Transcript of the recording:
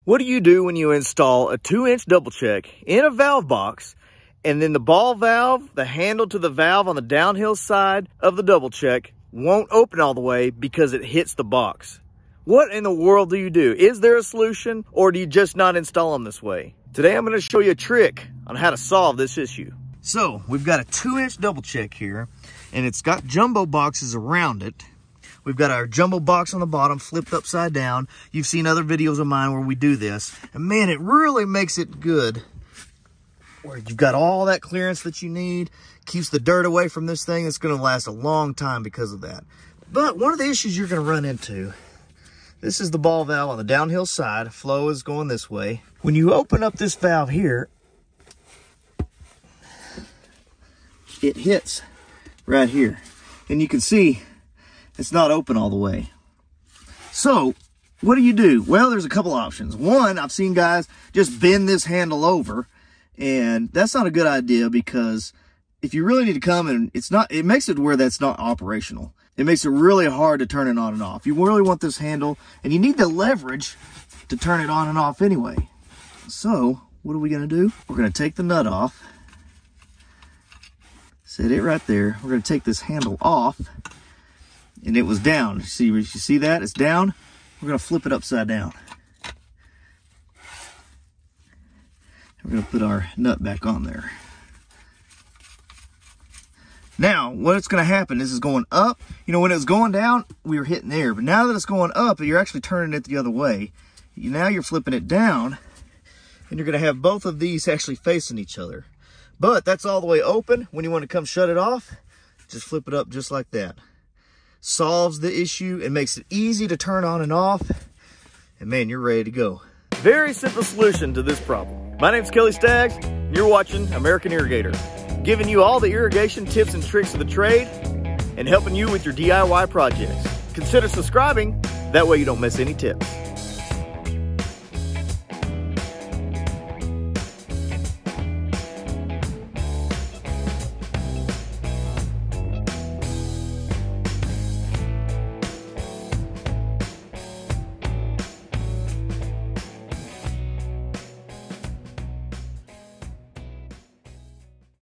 What do you do when you install a 2-inch double check in a valve box and then the ball valve, the handle to the valve on the downhill side of the double check won't open all the way because it hits the box? What in the world do you do? Is there a solution, or do you just not install them this way? Today I'm going to show you a trick on how to solve this issue. So we've got a 2-inch double check here, and it's got jumbo boxes around it. We've got our jumbo box on the bottom flipped upside down. You've seen other videos of mine where we do this. And man, it really makes it good. Where you've got all that clearance that you need. Keeps the dirt away from this thing. It's going to last a long time because of that. But one of the issues you're going to run into, this is the ball valve on the downhill side. Flow is going this way. When you open up this valve here, it hits right here. And you can see it's not open all the way. So what do? Well, there's a couple options. One, I've seen guys just bend this handle over, and that's not a good idea, because if you really need to come and it makes it where that's not operational. It makes it really hard to turn it on and off. You really want this handle, and you need the leverage to turn it on and off anyway. So what are we going to do? We're going to take the nut off. Set it right there. We're going to take this handle off. And it was down. You see that? It's down. We're going to flip it upside down. We're going to put our nut back on there. Now, what's going to happen, this is going up. You know, when it was going down, we were hitting there. But now that it's going up, you're actually turning it the other way. Now you're flipping it down, and you're going to have both of these actually facing each other. But that's all the way open. When you want to come shut it off, just flip it up just like that. Solves the issue and makes it easy to turn on and off, and man, you're ready to go. Very simple solution to this problem. My name's Kelly Staggs, and you're watching American Irrigator, giving you all the irrigation tips and tricks of the trade and helping you with your DIY projects. Consider subscribing, that way you don't miss any tips.